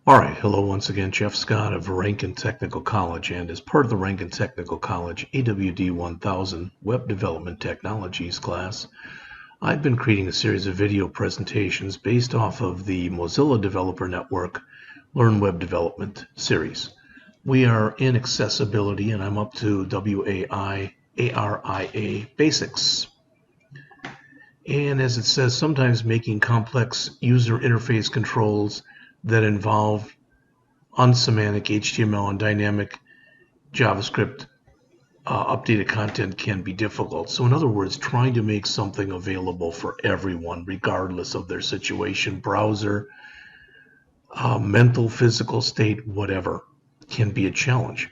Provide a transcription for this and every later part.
All right, hello once again, Jeff Scott of Rankin Technical College, and as part of the Rankin Technical College AWD 1000 Web Development Technologies class, I've been creating a series of video presentations based off of the Mozilla Developer Network Learn Web Development series. We are in accessibility, and I'm up to WAI-ARIA Basics. And as it says, sometimes making complex user interface controls that involve unsemantic HTML and dynamic JavaScript updated content can be difficult. So in other words, trying to make something available for everyone, regardless of their situation, browser, mental, physical state, whatever, can be a challenge.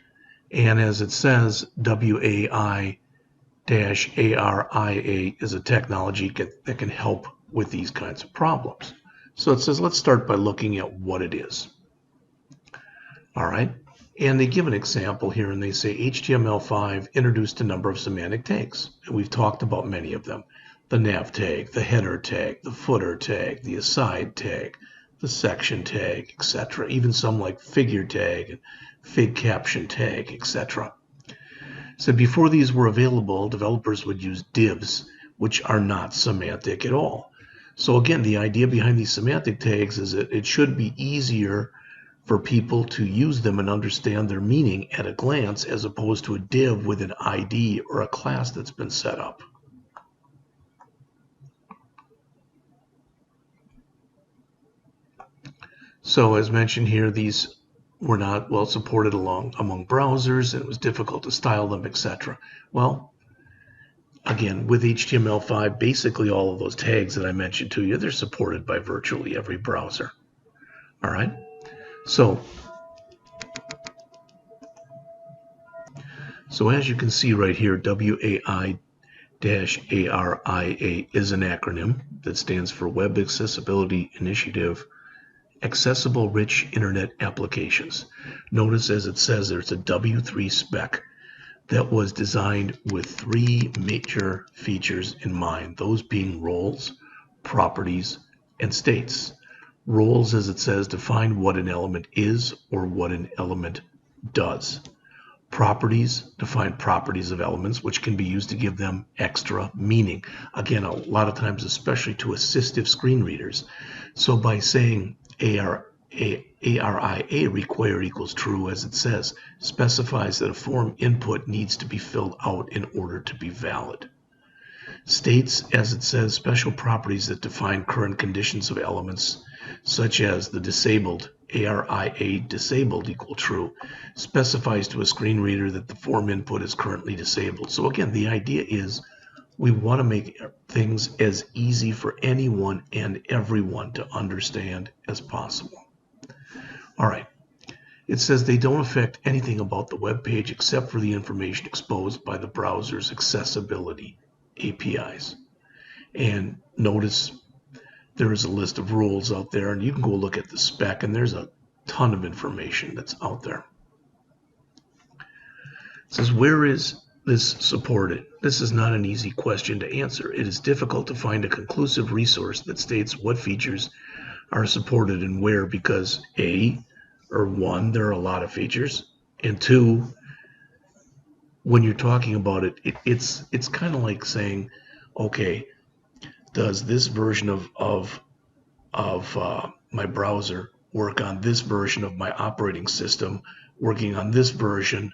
And as it says, WAI-ARIA is a technology that can help with these kinds of problems. So it says, let's start by looking at what it is. All right, and they give an example here, and they say HTML5 introduced a number of semantic tags, and we've talked about many of them. The nav tag, the header tag, the footer tag, the aside tag, the section tag, etc. Even some like figure tag and fig caption tag, etc. So before these were available, developers would use divs, which are not semantic at all. So again, the idea behind these semantic tags is that it should be easier for people to use them and understand their meaning at a glance, as opposed to a div with an ID or a class that's been set up. So as mentioned here, these were not well supported among browsers, and it was difficult to style them, etc. Well, again, with HTML5, basically all of those tags that I mentioned to you, they're supported by virtually every browser. All right. So as you can see right here, WAI-ARIA is an acronym that stands for Web Accessibility Initiative, Accessible Rich Internet Applications. Notice as it says there's a W3 spec that was designed with three major features in mind, those being roles, properties, and states. Roles, as it says, define what an element is or what an element does. Properties define properties of elements, which can be used to give them extra meaning. Again, a lot of times, especially to assistive screen readers. So by saying ARIA required equals true, as it says, specifies that a form input needs to be filled out in order to be valid. States, as it says, special properties that define current conditions of elements, such as the disabled, ARIA disabled equal true, specifies to a screen reader that the form input is currently disabled. So again, the idea is we want to make things as easy for anyone and everyone to understand as possible. All right. It says they don't affect anything about the web page except for the information exposed by the browser's accessibility APIs. And notice there is a list of rules out there, and you can go look at the spec, and there's a ton of information that's out there. It says, where is this supported? This is not an easy question to answer. It is difficult to find a conclusive resource that states what features are supported and where, because one, there are a lot of features, and two, when you're talking about it, it's kind of like saying, okay, does this version of my browser work on this version of my operating system, working on this version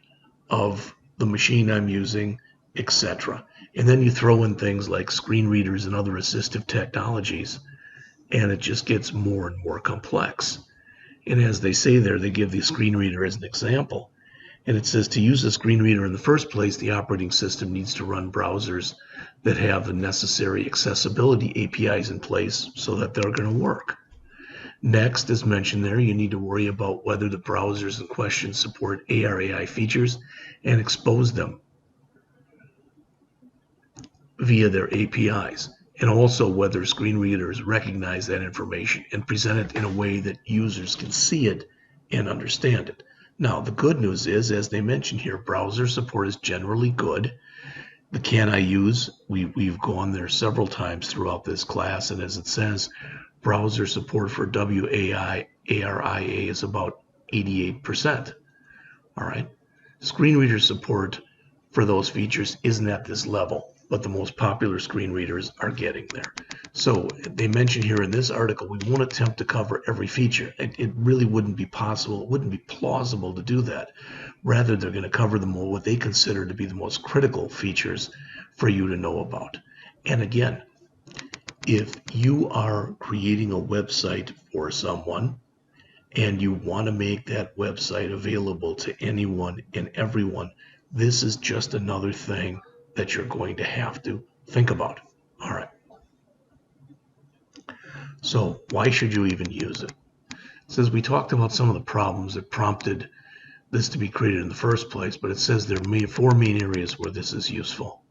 of the machine I'm using, etc. And then you throw in things like screen readers and other assistive technologies, and it just gets more and more complex. And as they say there, they give the screen reader as an example. And it says to use a screen reader in the first place, the operating system needs to run browsers that have the necessary accessibility APIs in place so that they're going to work. Next, as mentioned there, you need to worry about whether the browsers in question support ARIA features and expose them via their APIs, and also whether screen readers recognize that information and present it in a way that users can see it and understand it. Now, the good news is, as they mentioned here, browser support is generally good. The can I use, we've gone there several times throughout this class, and as it says, browser support for WAI-ARIA ARIA is about 88%. All right. Screen reader support for those features isn't at this level, but the most popular screen readers are getting there. So they mention here in this article, we won't attempt to cover every feature. It really wouldn't be possible, it wouldn't be plausible to do that. Rather, they're going to cover what they consider to be the most critical features for you to know about. And again, if you are creating a website for someone and you want to make that website available to anyone and everyone, this is just another thing that you're going to have to think about. All right. So why should you even use it? It says we talked about some of the problems that prompted this to be created in the first place, but it says there are 4 main areas where this is useful.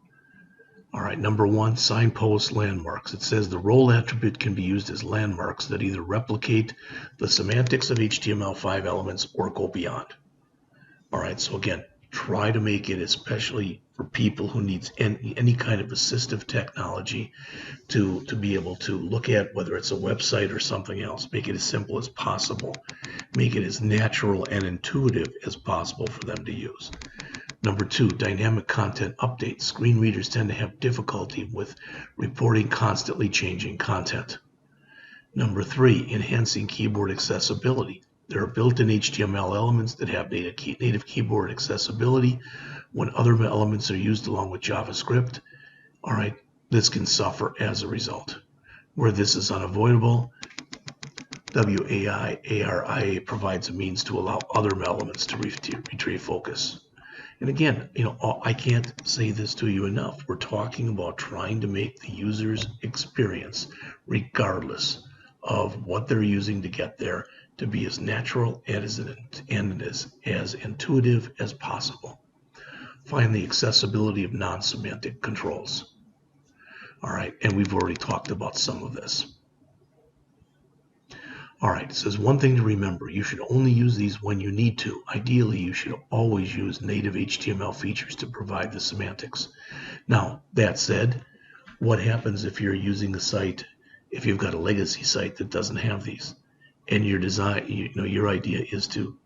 All right, number 1, signpost landmarks. It says the role attribute can be used as landmarks that either replicate the semantics of HTML5 elements or go beyond. All right, so again, try to make it, especially for people who needs any kind of assistive technology to be able to look at whether it's a website or something else. Make it as simple as possible. Make it as natural and intuitive as possible for them to use. Number 2, dynamic content updates. Screen readers tend to have difficulty with reporting constantly changing content. Number 3, enhancing keyboard accessibility. There are built-in HTML elements that have native keyboard accessibility. When other elements are used along with JavaScript, all right, this can suffer as a result. Where this is unavoidable, WAI-ARIA provides a means to allow other elements to retrieve focus. And again, I can't say this to you enough. We're talking about trying to make the user's experience, regardless of what they're using to get there, to be as natural and as intuitive as possible. Finally, accessibility of non-semantic controls. All right, and we've already talked about some of this. All right, it says one thing to remember, you should only use these when you need to. Ideally, you should always use native HTML features to provide the semantics. Now, that said, what happens if you're using a site, if you've got a legacy site that doesn't have these, and your your idea is to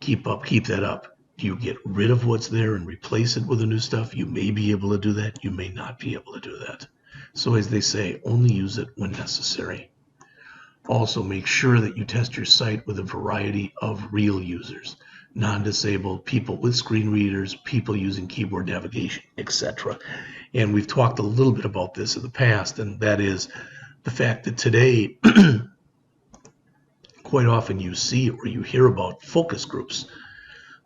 keep that up? Do you get rid of what's there and replace it with the new stuff? You may be able to do that. You may not be able to do that. So as they say, only use it when necessary. Also, make sure that you test your site with a variety of real users, non-disabled, people with screen readers, people using keyboard navigation, etc. And we've talked a little bit about this in the past, and that is the fact that today, quite often you see or you hear about focus groups,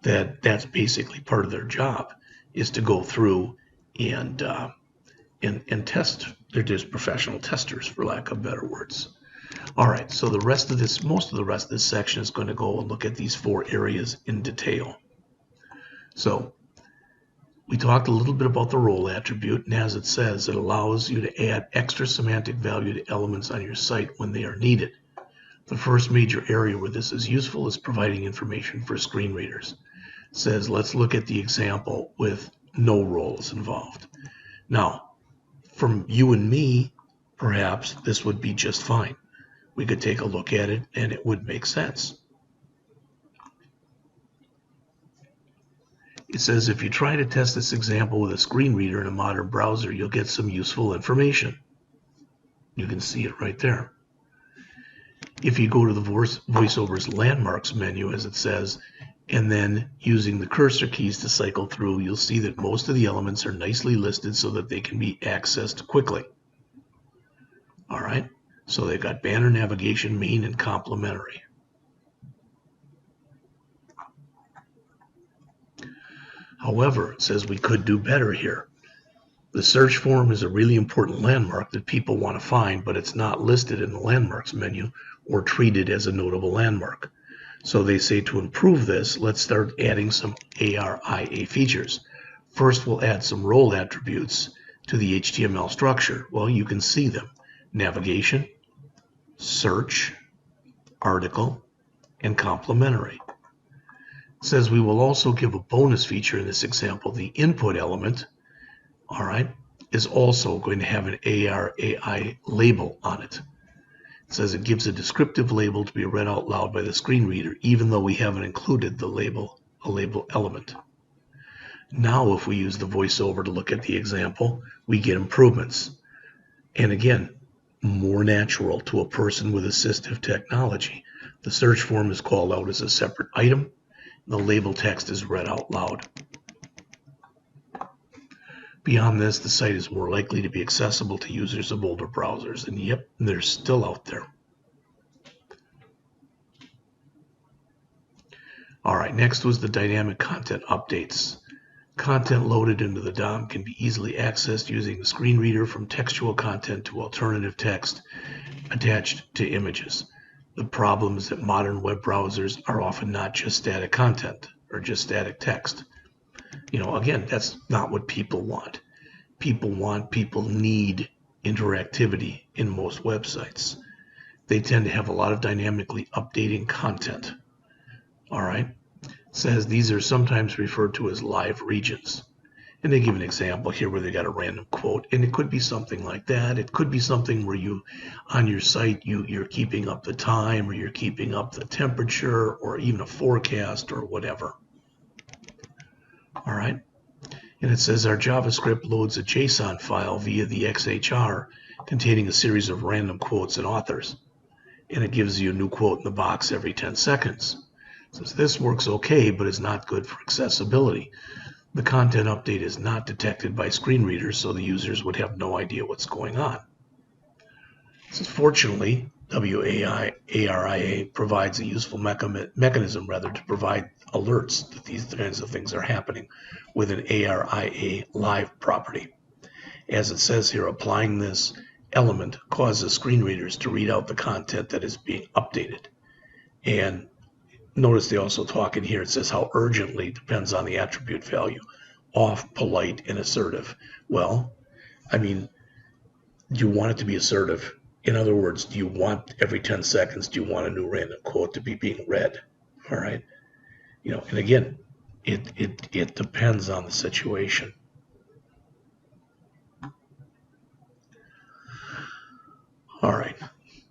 that's basically part of their job, is to go through and test. They're just professional testers, for lack of better words. All right, so most of the rest of this section is going to go and look at these 4 areas in detail. So we talked a little bit about the role attribute, and as it says, it allows you to add extra semantic value to elements on your site when they are needed. The first major area where this is useful is providing information for screen readers. It says, let's look at the example with no roles involved. Now, from you and me, perhaps this would be just fine. We could take a look at it and it would make sense. It says if you try to test this example with a screen reader in a modern browser, you'll get some useful information. You can see it right there. If you go to the VoiceOver's landmarks menu, as it says, and then using the cursor keys to cycle through, you'll see that most of the elements are nicely listed so that they can be accessed quickly. All right. So they've got banner, navigation, main, and complementary. However, it says we could do better here. The search form is a really important landmark that people want to find, but it's not listed in the landmarks menu or treated as a notable landmark. So they say to improve this, let's start adding some ARIA features. First, we'll add some role attributes to the HTML structure. Well, you can see them. Navigation, search, article, and complementary. It says we will also give a bonus feature in this example. The input element, all right, is also going to have an ARIA label on it. It It says it gives a descriptive label to be read out loud by the screen reader, even though we haven't included a label element. Now, if we use the voiceover to look at the example, we get improvements. And again, more natural to a person with assistive technology. The search form is called out as a separate item. The label text is read out loud. Beyond this, the site is more likely to be accessible to users of older browsers. And yep, they're still out there. All right, next was the dynamic content updates. Content loaded into the DOM can be easily accessed using the screen reader, from textual content to alternative text attached to images. The problem is that modern web browsers are often not just static content or just static text. Again, that's not what people want. People need interactivity in most websites. They tend to have a lot of dynamically updating content. All right. It says these are sometimes referred to as live regions. And they give an example here where they got a random quote, and it could be something like that. It could be something where on your site, you're keeping up the time, or you're keeping up the temperature, or even a forecast, or whatever. All right. And it says our JavaScript loads a JSON file via the XHR containing a series of random quotes and authors. And it gives you a new quote in the box every 10 seconds. Since this works okay, but is not good for accessibility. The content update is not detected by screen readers, so the users would have no idea what's going on. Since fortunately, WARIA provides a useful mechanism to provide alerts that these kinds of things are happening with an ARIA live property. As it says here, applying this element causes screen readers to read out the content that is being updated. And notice they also talk in here, it says how urgently depends on the attribute value. Off, polite, and assertive. Well, do you want it to be assertive? In other words, do you want every 10 seconds, do you want a new random quote to be being read? All right. And again, it depends on the situation. All right.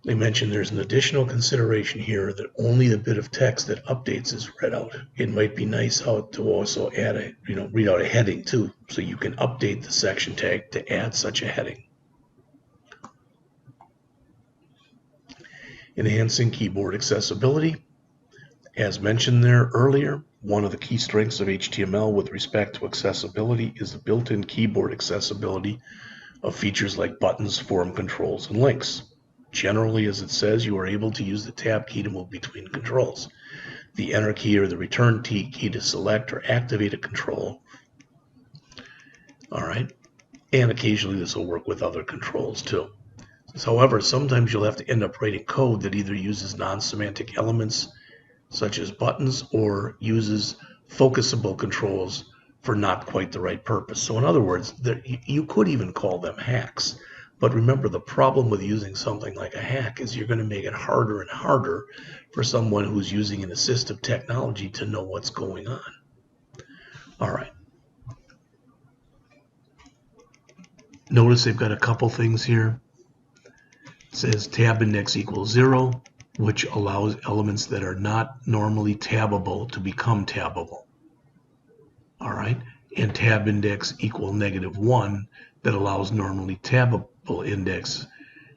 They mentioned there's an additional consideration here that only the bit of text that updates is read out. It might be nice to also add read out a heading too, so you can update the section tag to add such a heading. Enhancing keyboard accessibility. As mentioned there earlier, one of the key strengths of HTML with respect to accessibility is the built-in keyboard accessibility of features like buttons, form controls, and links. Generally, as it says, you are able to use the tab key to move between controls, the enter key or the return key to select or activate a control. All right, and occasionally this will work with other controls too. However, sometimes you'll have to end up writing code that either uses non-semantic elements such as buttons or uses focusable controls for not quite the right purpose. So in other words, you could even call them hacks. But remember, the problem with using something like a hack is you're going to make it harder and harder for someone who's using an assistive technology to know what's going on. All right. Notice they've got a couple things here. It says tab index equals 0, which allows elements that are not normally tabbable to become tabbable. All right. And tab index equal -1, that allows normally tabbable index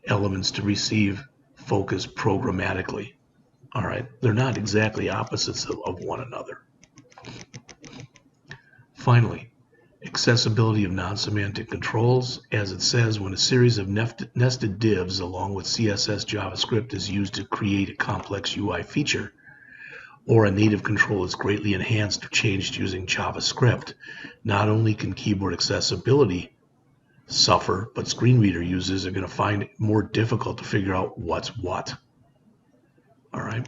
elements to receive focus programmatically. All right. They're not exactly opposites of one another. Finally, accessibility of non-semantic controls. As it says, when a series of nested divs along with CSS JavaScript is used to create a complex UI feature, or a native control is greatly enhanced or changed using JavaScript, not only can keyboard accessibility suffer, but screen reader users are going to find it more difficult to figure out what's what. All right.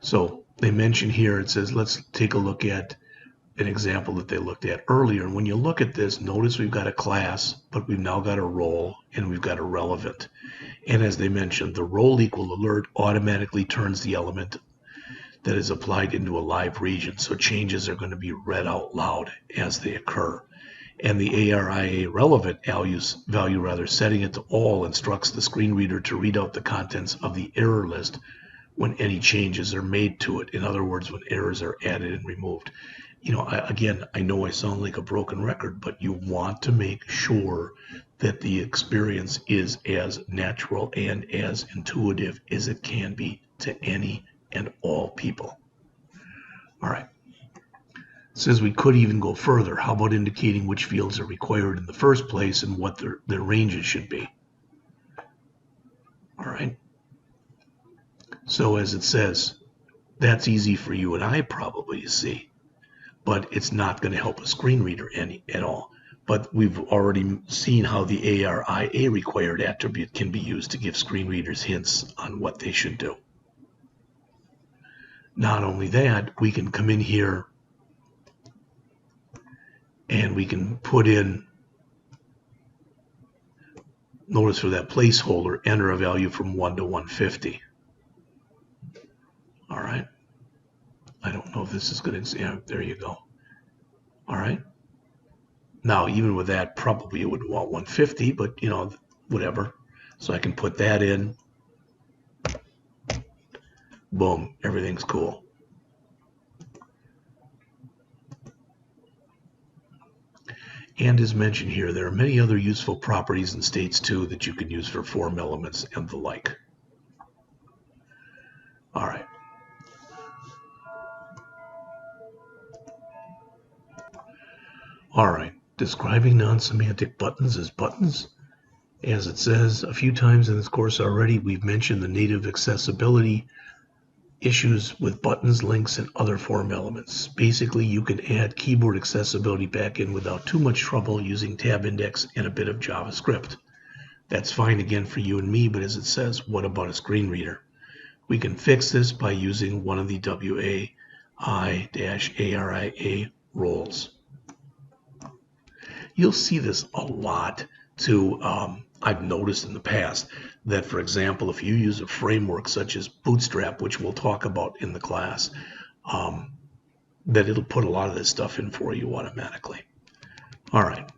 So they mention here, it says, let's take a look at an example that they looked at earlier. And when you look at this, notice we've got a class, but we've now got a role and we've got a relevant. And as they mentioned, the role equal alert automatically turns the element that is applied into a live region. So changes are going to be read out loud as they occur. and the ARIA relevant value setting it to all instructs the screen reader to read out the contents of the error list when any changes are made to it. In other words, when errors are added and removed. You know, I know I sound like a broken record, but you want to make sure that the experience is as natural and as intuitive as it can be to any and all people. All right. It says we could even go further. How about indicating which fields are required in the first place and what their ranges should be? All right. So as it says, that's easy for you and I probably to see, but it's not going to help a screen reader at all. But we've already seen how the ARIA required attribute can be used to give screen readers hints on what they should do. Not only that, we can come in here and we can put in, notice for that placeholder, enter a value from 1 to 150. All right. I don't know if this is going to, yeah, there you go. All right. Now, even with that, probably you would want 150, but, you know, whatever. So I can put that in. Boom. Everything's cool. And as mentioned here, there are many other useful properties and states, too, that you can use for form elements and the like. All right. All right. Describing non-semantic buttons as buttons. As it says a few times in this course already, we've mentioned the native accessibility issues with buttons, links, and other form elements. Basically, you can add keyboard accessibility back in without too much trouble using tab index and a bit of JavaScript. That's fine again for you and me, but as it says, what about a screen reader? We can fix this by using one of the WAI-ARIA roles. You'll see this a lot too. I've noticed in the past that, for example, if you use a framework such as Bootstrap, which we'll talk about in the class, that it'll put a lot of this stuff in for you automatically. All right.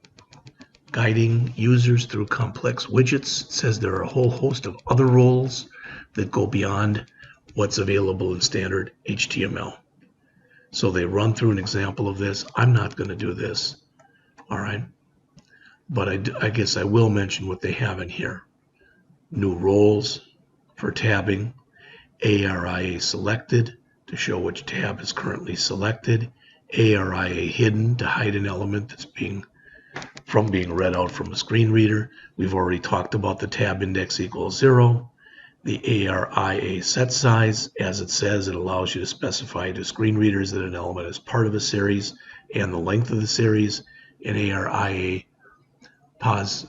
Guiding users through complex widgets. It says there are a whole host of other roles that go beyond what's available in standard HTML. So they run through an example of this. I'm not going to do this. All right. But I guess I will mention what they have in here. New roles for tabbing, ARIA selected to show which tab is currently selected, ARIA hidden to hide an element that's being read out from a screen reader. We've already talked about the tab index equals 0. The ARIA set size, as it says, it allows you to specify to screen readers that an element is part of a series and the length of the series. And ARIA pos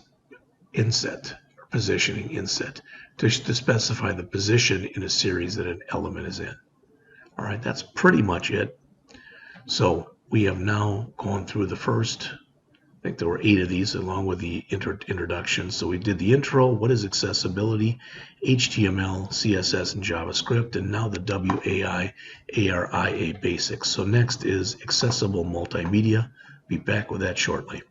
inset, or positioning inset, to specify the position in a series that an element is in. All right, that's pretty much it. So we have now gone through the first, I think there were 8 of these along with the introduction. So we did the intro, what is accessibility, HTML, CSS, and JavaScript, and now the WAI-ARIA basics. So next is accessible multimedia. Be back with that shortly.